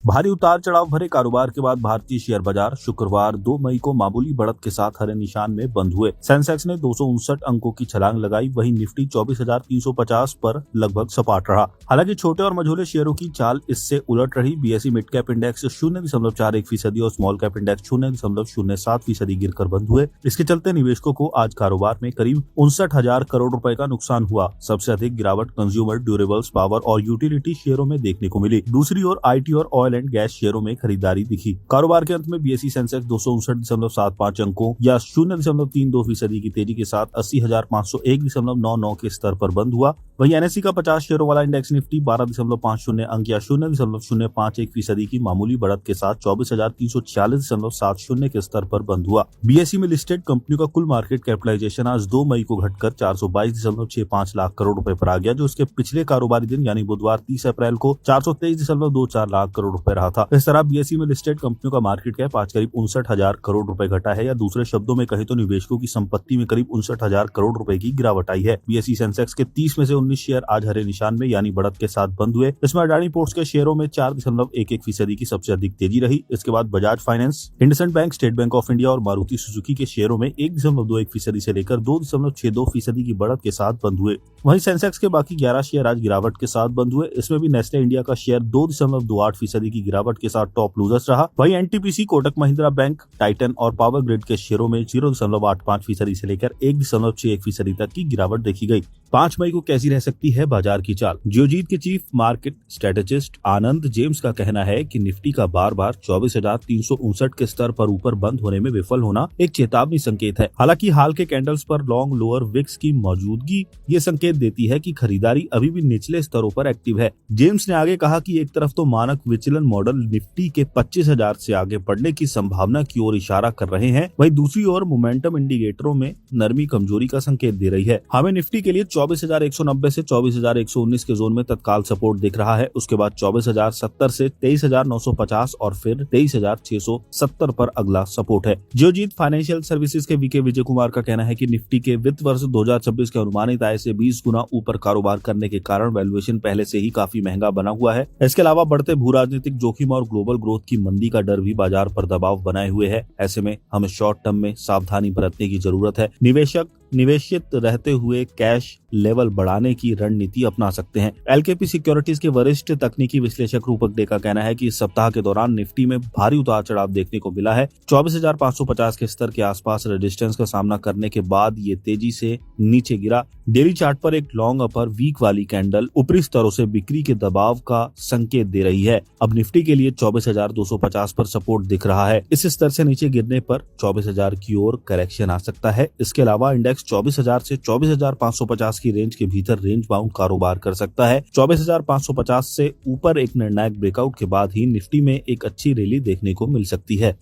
भारी उतार चढ़ाव भरे कारोबार के बाद भारतीय शेयर बाजार शुक्रवार 2 मई को मामूली बढ़त के साथ हरे निशान में बंद हुए। सेंसेक्स ने 259 अंकों की छलांग लगाई, वहीं निफ्टी 24,350 पर लगभग सपाट रहा। हालांकि छोटे और मझोले शेयरों की चाल इससे उलट रही। बीएसई मिड कैप इंडेक्स 0.41% और स्मॉल कैप इंडेक्स 0.07% गिरकर बंद हुए। इसके चलते निवेशकों को आज कारोबार में करीब 59,000 करोड़ रुपए का नुकसान हुआ। सबसे अधिक गिरावट कंज्यूमर ड्यूरेबल्स, पावर और यूटिलिटी शेयरों में देखने को मिली। दूसरी ओर आईटी और ऑयल एंड गैस शेयरों में खरीदारी दिखी। कारोबार के अंत में बीएसई सेंसेक्स 259.75 अंकों या 0.32% की तेजी के साथ 80,501.99 के स्तर पर बंद हुआ। वहीं एनएसई का 50 शेयरों वाला इंडेक्स निफ्टी 12.50 अंक या 0.051% की मामूली बढ़त के साथ 24,346.70 के स्तर पर बंद हुआ। बीएसई में लिस्टेड कंपनियों का कुल मार्केट कैपिटलाइजेशन आज 2 मई को घटकर 422.65 लाख करोड़ रुपए पर आ गया, जो उसके पिछले कारोबारी दिन यानी बुधवार 30 अप्रैल को 423.24 लाख करोड़ रुपए रहा था। इस तरह बीएसई में लिस्टेड कंपनियों का मार्केट कैप आज करीब 59,000 करोड़ रुपए घटा है, या दूसरे शब्दों में कहें तो निवेशकों की संपत्ति में करीब 59,000 करोड़ रुपए की गिरावट आई है। बीएसई सेंसेक्स के 30 में से 19 शेयर आज हरे निशान में यानी बढ़त के साथ बंद हुए। इसमें अडानी पोर्ट्स के शेयरों में 4.11% की सबसे अधिक तेजी रही। इसके बाद Bajaj finance, IndusInd bank, state bank of India और मारुति सुजुकी के शेयरों में 1.21% से लेकर 2.62% की बढ़त के साथ बंद हुए। वहीं सेंसेक्स के बाकी 11 शेयर आज गिरावट के साथ बंद हुए। इसमें भी नेस्ले इंडिया का शेयर 2.28% की गिरावट के साथ टॉप लूजर्स रहा। वहीं NTPC, Kotak Mahindra bank, Titan और पावर ग्रिड के शेयरों में 0.85% से लेकर 1.61% तक की गिरावट देखी गई। 5 मई को कैसी रह सकती है बाजार की चाल? जियोजीत के चीफ मार्केट स्ट्रेटेजिस्ट आनंद जेम्स का कहना है कि निफ्टी का बार बार 24,359 के स्तर पर ऊपर बंद होने में विफल होना एक चेतावनी संकेत है। हालांकि हाल के कैंडल्स पर लॉन्ग लोअर विक्स की मौजूदगी ये संकेत देती है कि खरीदारी अभी भी निचले स्तरों पर एक्टिव है। जेम्स ने आगे कहा कि एक तरफ तो मानक विचलन मॉडल निफ्टी के 25,000 से आगे बढ़ने की संभावना की ओर इशारा कर रहे हैं, वहीं दूसरी ओर मोमेंटम इंडिकेटरों में नरमी कमजोरी का संकेत दे रही है। हमें निफ्टी के लिए 24,190 से 24,119 के जोन में तत्काल सपोर्ट दिख रहा है। उसके बाद 24,070 से 23,950 और फिर 23,670 पर अगला सपोर्ट है। जियोजीत फाइनेंशियल सर्विसेज के वीके विजय कुमार का कहना है कि निफ्टी के वित्त वर्ष 2026 के अनुमानित आय से 20 गुना ऊपर कारोबार करने के कारण वैल्यूएशन पहले से ही काफी महंगा बना हुआ है। इसके अलावा बढ़ते भू राजनीतिक जोखिम और ग्लोबल ग्रोथ की मंदी का डर भी बाजार पर दबाव बनाए हुए है। ऐसे में हमें शॉर्ट टर्म में सावधानी बरतने की जरूरत है। निवेशक निवेशित रहते हुए कैश लेवल बढ़ाने की रणनीति अपना सकते हैं। एलकेपी सिक्योरिटीज के वरिष्ठ तकनीकी विश्लेषक रूपक डे का कहना है कि इस सप्ताह के दौरान निफ्टी में भारी उतार चढ़ाव देखने को मिला है। 24,550 के स्तर के आसपास रेजिस्टेंस का सामना करने के बाद ये तेजी से नीचे गिरा। डेली चार्ट पर एक लॉन्ग अपर वीक वाली कैंडल ऊपरी स्तरों से बिक्री के दबाव का संकेत दे रही है। अब निफ्टी के लिए 24,250 पर सपोर्ट दिख रहा है। इस स्तर से नीचे गिरने पर 24,000 की ओर करेक्शन आ सकता है। इसके अलावा इंडेक्स 24,000 से 24,550 की रेंज के भीतर रेंज बाउंड कारोबार कर सकता है। 24,550 से ऊपर एक निर्णायक ब्रेकआउट के बाद ही निफ्टी में एक अच्छी रैली देखने को मिल सकती है।